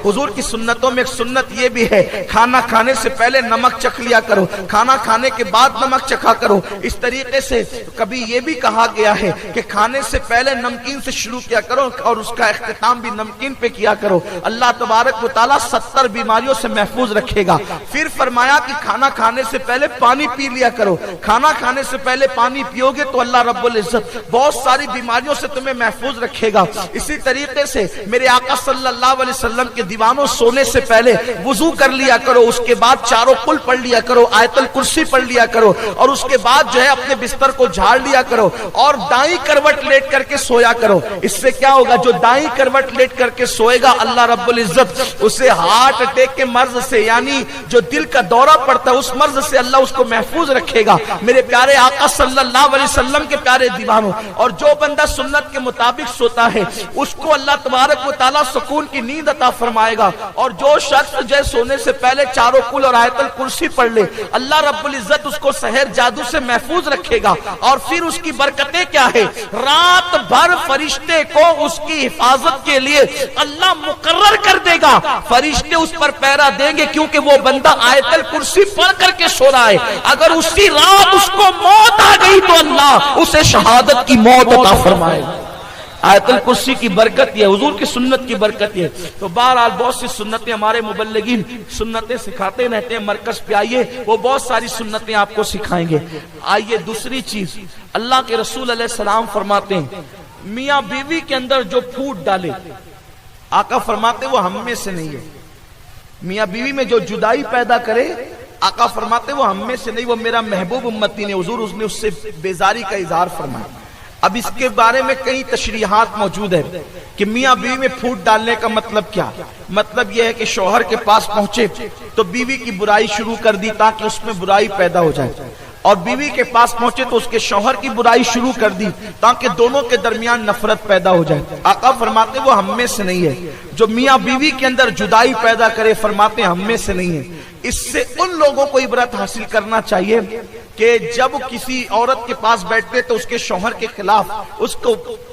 حضور کی سنتوں میں ایک سنت یہ بھی ہے، کھانا کھانے سے پہلے نمک چکھ لیا کرو، کھانا کھانے کے بعد نمک چکھا کرو۔ اس طریقے سے کبھی یہ بھی کہا گیا ہے کہ کھانے سے پہلے نمکین سے شروع کیا کرو اور اس کا اختتام بھی نمکین پہ کیا کرو۔ اللہ تبارک و تعالیٰ 70 بیماریوں سے محفوظ رکھے گا۔ پھر فرمایا کہ کھانا کھانے سے پہلے پانی پی لیا کرو، کھانا کھانے سے پہلے پانی پیو گے تو اللہ رب العزت بہت ساری بیماریوں سے تمہیں محفوظ رکھے گا۔ اسی طریقے سے میرے آقا صلی اللہ علیہ وسلم کے دیوانوں سونے سے پہلے وضو کر لیا کرو، اس کے بعد چاروں قل پڑھ لیا کرو، آیت الکرسی پڑھ لیا کرو، اور اس کے بعد جو ہے اپنے بستر کو جھاڑ لیا کرو اور دائیں کروٹ لیٹ کر کے سویا کرو۔ اس سے کیا ہوگا؟ جو دائیں کروٹ لیٹ کر کے سوئے گا اللہ رب العزت اسے ہارٹ اٹیک کے مرض سے، یعنی جو دل کا دورہ پڑتا ہے اس مرض سے اللہ اس کو محفوظ رکھے گا۔ میرے پیارے آقا صلی اللہ علیہ وسلم کے پیارے دیوانوں، اور جو بندہ سنت کے مطابق سوتا ہے اس کو اللہ تبارک و تعالیٰ سکون کی نیند عطا فرمائے گا، اور جو شخص جو سونے سے پہلے چاروں قل اور آیت الکرسی پڑھ لے اللہ رب العزت اس کو سحر جادو سے محفوظ رکھے گا۔ اور پھر اس کی برکتیں کیا ہے؟ رات بھر فرشتے کو اس کی حفاظت کے لیے اللہ مقرر کر دے گا، فرشتے اس پر پہرا دیں گے، کیونکہ وہ بندہ آیت الکرسی پڑھ کر کے سو رہا ہے۔ اگر اسی رات اس کو موت آ گئی تو اللہ اسے شہادت کی موت عطا فرمائے گا۔ آیت الکرسی کی برکت یہ، حضور کی سنت کی برکت یہ۔ تو بہرحال بہت سی سنتیں ہمارے مبلغین سنتیں سکھاتے رہتے ہیں، مرکز پہ آئیے وہ بہت ساری سنتیں آپ کو سکھائیں گے۔ آئیے دوسری چیز، اللہ کے رسول علیہ السلام فرماتے ہیں میاں بیوی کے اندر جو پھوٹ ڈالے، آقا فرماتے وہ ہم میں سے نہیں ہے۔ میاں بیوی میں جو جدائی پیدا کرے آقا فرماتے وہ ہم میں سے نہیں، وہ میرا محبوب امتی نے، حضور اس نے اس سے بیزاری کا اظہار فرمایا۔ اب اس کے بارے میں کئی تشریحات موجود ہے کہ میاں بیوی میں پھوٹ ڈالنے کا مطلب کیا؟ مطلب یہ ہے کہ شوہر کے پاس پہنچے تو بیوی کی برائی شروع کر دی تاکہ اس میں برائی پیدا ہو جائے، اور بیوی کے پاس پہنچے تو اس کے شوہر کی برائی شروع کر دی تاکہ دونوں کے درمیان نفرت پیدا ہو جائے۔ آقا فرماتے وہ ہم میں سے نہیں ہے۔ جو میاں بیوی کے اندر جدائی پیدا کرے فرماتے ہم میں سے نہیں ہے۔ اس سے ان لوگوں کو عبرت حاصل کرنا چاہیے کہ جب کسی عورت کے پاس بیٹھتے تو اس کے شوہر کے خلاف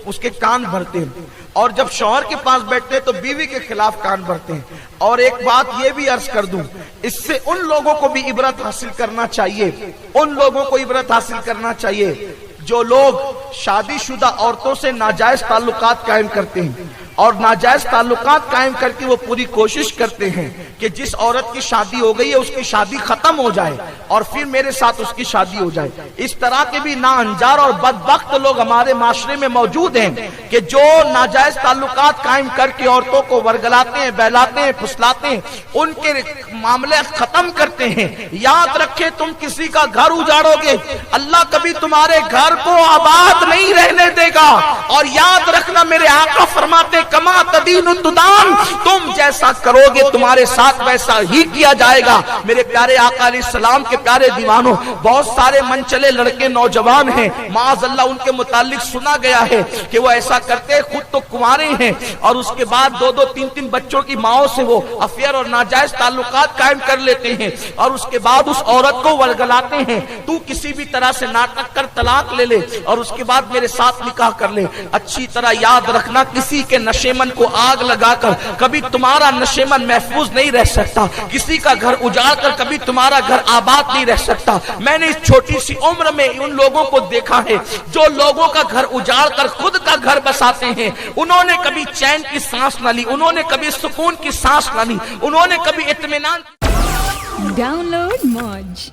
اس کے کان بھرتے ہیں، اور جب شوہر کے پاس بیٹھتے تو بیوی کے خلاف کان بھرتے ہیں۔ اور ایک بات یہ بھی عرض کر دوں، اس سے ان لوگوں کو بھی عبرت حاصل کرنا چاہیے، ان لوگوں کو عبرت حاصل کرنا چاہیے جو لوگ شادی شدہ عورتوں سے ناجائز تعلقات قائم کرتے ہیں، اور ناجائز تعلقات قائم کر کے وہ پوری کوشش کرتے ہیں کہ جس عورت کی شادی ہو گئی ہے اس کی شادی ختم ہو جائے اور پھر میرے ساتھ اس کی شادی ہو جائے۔ اس طرح کے بھی ناانجار اور بدبخت لوگ ہمارے معاشرے میں موجود ہیں کہ جو ناجائز تعلقات قائم کر کے عورتوں کو ورگلاتے ہیں، بہلاتے ہیں، پھسلاتے ہیں، ان کے معاملے ختم کرتے ہیں۔ یاد رکھے تم کسی کا گھر اجاڑو گے اللہ کبھی تمہارے گھر کو آباد نہیں رہنے دے گا، اور یاد رکھنا میرے آقا فرماتے کما تدین تدان، تم جیسا کرو گے تمہارے ساتھ ویسا ہی کیا جائے گا۔ میرے پیارے آقا علیہ السلام کے پیارے دیوانوں، بہت سارے منچلے لڑکے نوجوان ہیں، معاذ اللہ ان کے متعلق سنا گیا ہے کہ وہ ایسا کرتے، خود تو کنوارے ہیں اور اس کے بعد 2-2 3-3 بچوں کی ماؤں سے وہ افیئر اور ناجائز تعلقات قائم کر لیتے ہیں، اور اس کے بعد اس عورت کو ورگلاتے ہیں تو کسی بھی طرح سے ناٹک کر طلاق لے لے اور اس کے بعد میرے ساتھ نکاح کر لے۔ اچھی طرح یاد رکھنا کسی کے نشے من کو آگ لگا کر کبھی تمہارا نشے من محفوظ نہیں رہ سکتا، کسی کا گھر اجاڑ کر کبھی تمہارا گھر آباد نہیں رہ سکتا۔ میں نے اس چھوٹی سی عمر میں ان لوگوں کو دیکھا ہے جو لوگوں کا گھر اجاڑ کر خود کا گھر بساتے ہیں، انہوں نے کبھی چین کی سانس نہ لی، انہوں نے کبھی سکون کی سانس نہ لی، انہوں نے کبھی اطمینان۔ ڈاؤن لوڈ موج۔